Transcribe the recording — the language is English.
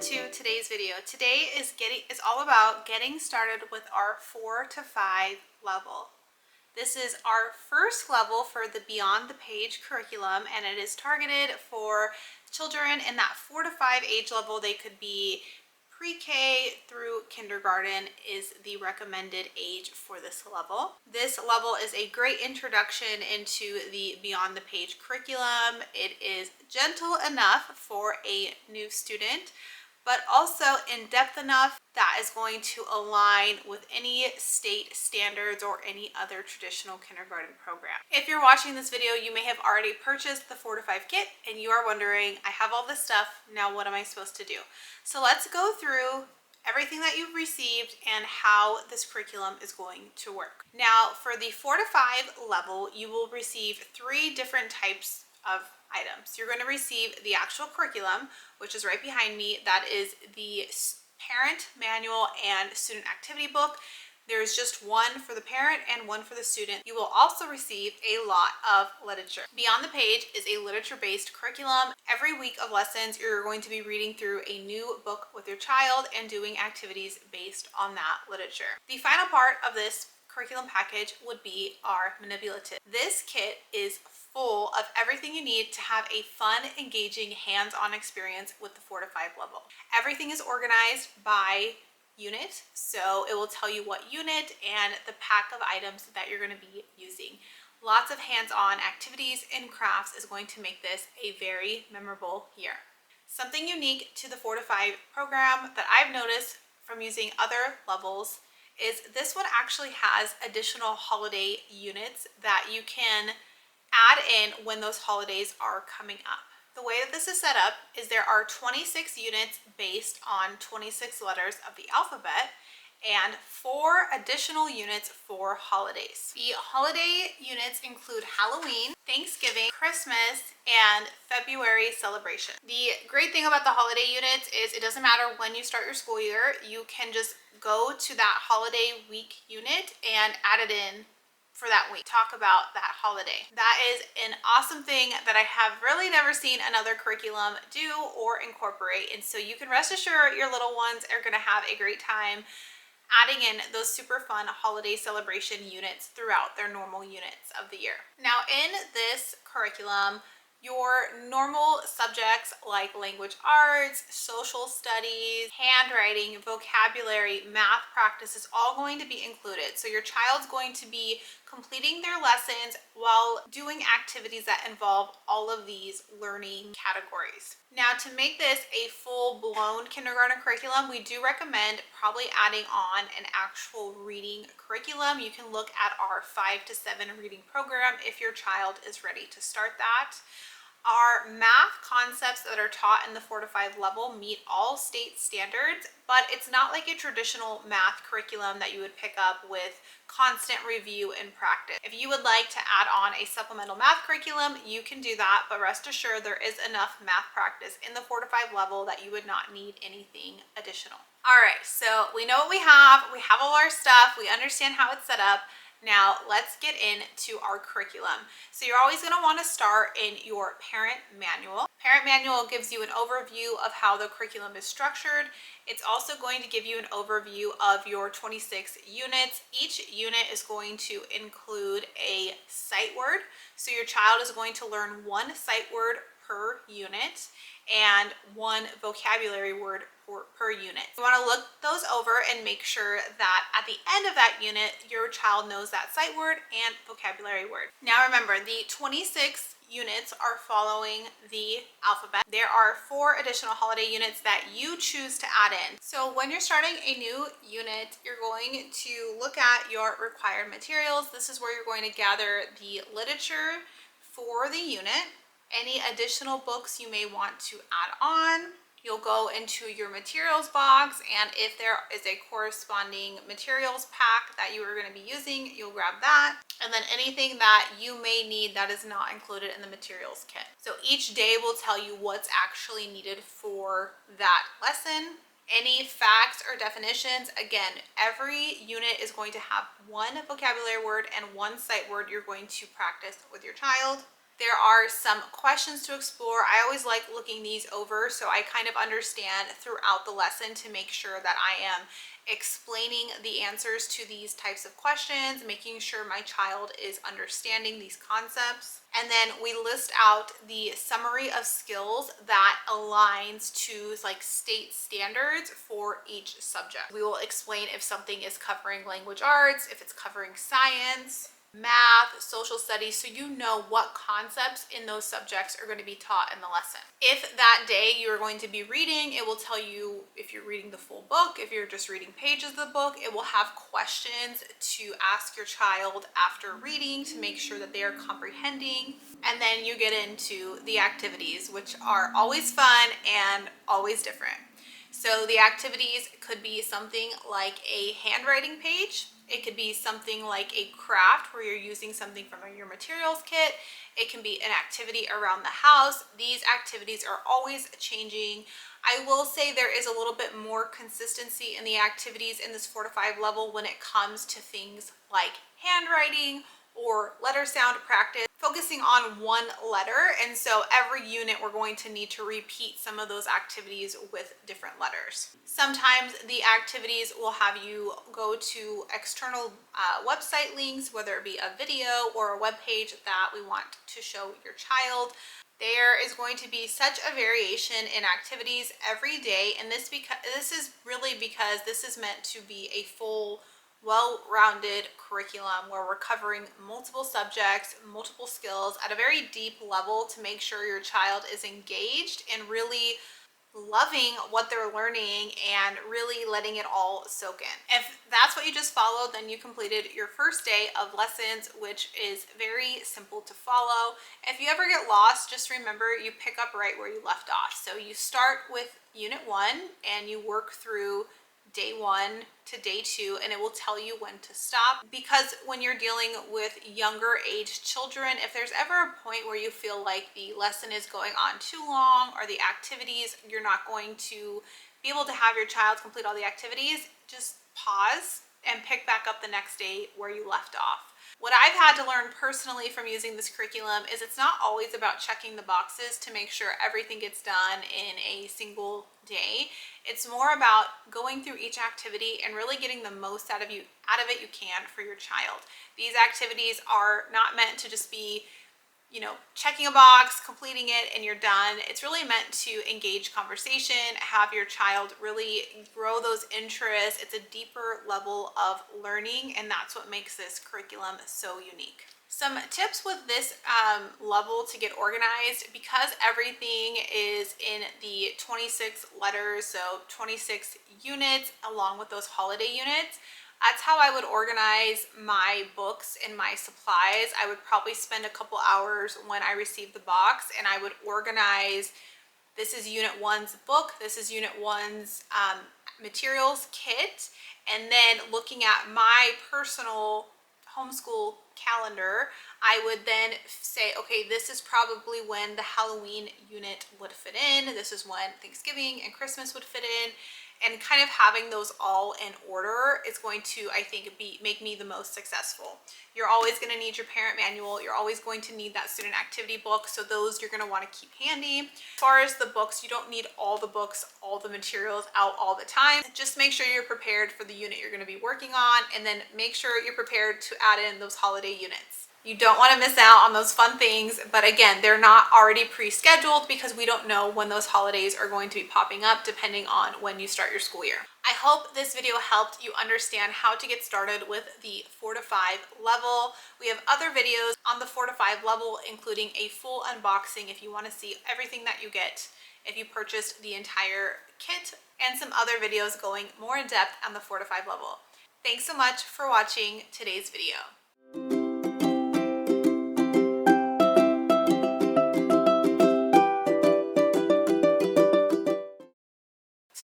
to today's video. Today is all about getting started with our 4 to 5 level. This is our first level for the Beyond the Page curriculum, and it is targeted for children in that 4 to 5 age level. They could be pre-K through kindergarten is the recommended age for this level. This level is a great introduction into the Beyond the Page curriculum. It is gentle enough for a new student, but also in depth enough that is going to align with any state standards or any other traditional kindergarten program. If you're watching this video, you may have already purchased the 4 to 5 kit and you are wondering, I have all this stuff, now what am I supposed to do? So let's go through everything that you've received and how this curriculum is going to work. Now, for the 4 to 5 level, you will receive 3 different types of items. You're going to receive the actual curriculum, which is right behind me. That is the parent manual and student activity book. There's just one for the parent and one for the student. You will also receive a lot of literature. Beyond the Page is a literature-based curriculum. Every week of lessons, you're going to be reading through a new book with your child and doing activities based on that literature. The final part of this curriculum package would be our manipulative. This kit is full of everything you need to have a fun, engaging, hands-on experience with the 4 to 5 level. Everything is organized by unit, so it will tell you what unit and the pack of items that you're going to be using. Lots of hands-on activities and crafts is going to make this a very memorable year. Something unique to the 4 to 5 program that I've noticed from using other levels is this one actually has additional holiday units that you can add in when those holidays are coming up. The way that this is set up is there are 26 units based on 26 letters of the alphabet and 4 additional units for holidays. The holiday units include Halloween, Thanksgiving, Christmas, and February celebration. The great thing about the holiday units is it doesn't matter when you start your school year, you can just go to that holiday week unit and add it in for that week. Talk about that holiday. That is an awesome thing that I have really never seen another curriculum do or incorporate. And so you can rest assured your little ones are gonna have a great time adding in those super fun holiday celebration units throughout their normal units of the year. Now in this curriculum, your normal subjects like language arts, social studies, handwriting, vocabulary, math practice is all going to be included. So your child's going to be completing their lessons while doing activities that involve all of these learning categories. Now, to make this a full-blown kindergarten curriculum, we do recommend probably adding on an actual reading curriculum. You can look at our 5 to 7 reading program if your child is ready to start that. Our math concepts that are taught in the 4 to 5 level meet all state standards, but it's not like a traditional math curriculum that you would pick up with constant review and practice. If you would like to add on a supplemental math curriculum, you can do that, but rest assured there is enough math practice in the 4 to 5 level that you would not need anything additional. All right, so we know what we have all our stuff, we understand how it's set up. Now let's get into our curriculum. So you're always going to want to start in your parent manual. Parent manual gives you an overview of how the curriculum is structured. It's also going to give you an overview of your 26 units. Each unit is going to include a sight word. So your child is going to learn 1 sight word per unit and 1 vocabulary word per unit. You want to look those over and make sure that at the end of that unit, your child knows that sight word and vocabulary word. Now remember, the 26 units are following the alphabet. There are 4 additional holiday units that you choose to add in. So when you're starting a new unit, you're going to look at your required materials. This is where you're going to gather the literature for the unit, any additional books you may want to add on. You'll go into your materials box, and if there is a corresponding materials pack that you are going to be using, you'll grab that. And then anything that you may need that is not included in the materials kit. So each day will tell you what's actually needed for that lesson. Any facts or definitions, again, every unit is going to have 1 vocabulary word and 1 sight word you're going to practice with your child. There are some questions to explore. I always like looking these over so I kind of understand throughout the lesson to make sure that I am explaining the answers to these types of questions, making sure my child is understanding these concepts. And then we list out the summary of skills that aligns to like state standards for each subject. We will explain if something is covering language arts, if it's covering science, math, social studies, so you know what concepts in those subjects are going to be taught in the lesson. If that day you're going to be reading, it will tell you if you're reading the full book, if you're just reading pages of the book. It will have questions to ask your child after reading to make sure that they are comprehending. And then you get into the activities, which are always fun and always different. So the activities could be something like a handwriting page. It could be something like a craft where you're using something from your materials kit. It can be an activity around the house. These activities are always changing. I will say there is a little bit more consistency in the activities in this 4 to 5 level when it comes to things like handwriting or letter sound practice, focusing on one letter. And so every unit we're going to need to repeat some of those activities with different letters. Sometimes the activities will have you go to external website links, whether it be a video or a web page that we want to show your child. There is going to be such a variation in activities every day, and this is really because this is meant to be a full, well-rounded curriculum where we're covering multiple subjects, multiple skills at a very deep level to make sure your child is engaged and really loving what they're learning and really letting it all soak in. If that's what you just followed, then you completed your first day of lessons, which is very simple to follow. If you ever get lost, just remember you pick up right where you left off. So you start with Unit 1 and you work through day 1 to day 2, and it will tell you when to stop. Because when you're dealing with younger age children, if there's ever a point where you feel like the lesson is going on too long or the activities, you're not going to be able to have your child complete all the activities, just pause and pick back up the next day where you left off. What I've had to learn personally from using this curriculum is it's not always about checking the boxes to make sure everything gets done in a single day. It's more about going through each activity and really getting the most out of it you can for your child. These activities are not meant to just be, checking a box, completing it, and you're done. It's really meant to engage conversation, have your child really grow those interests. It's a deeper level of learning, and that's what makes this curriculum so unique. Some tips with this level to get organized, because everything is in the 26 letters, so 26 units along with those holiday units. That's how I would organize my books and my supplies. I would probably spend a couple hours when I received the box, and I would organize, this is Unit 1's book, this is Unit 1's materials kit, and then looking at my personal homeschool calendar, I would then say, okay, this is probably when the Halloween unit would fit in, this is when Thanksgiving and Christmas would fit in. And kind of having those all in order is going to, I think, make me the most successful. You're always going to need your parent manual. You're always going to need that student activity book. So those you're going to want to keep handy. As far as the books, you don't need all the books, all the materials out all the time. Just make sure you're prepared for the unit you're going to be working on, and then make sure you're prepared to add in those holiday units. You don't want to miss out on those fun things, but again, they're not already pre-scheduled because we don't know when those holidays are going to be popping up depending on when you start your school year. I hope this video helped you understand how to get started with the 4 to 5 level. We have other videos on the 4 to 5 level, including a full unboxing if you want to see everything that you get if you purchased the entire kit, and some other videos going more in depth on the 4 to 5 level. Thanks so much for watching today's video.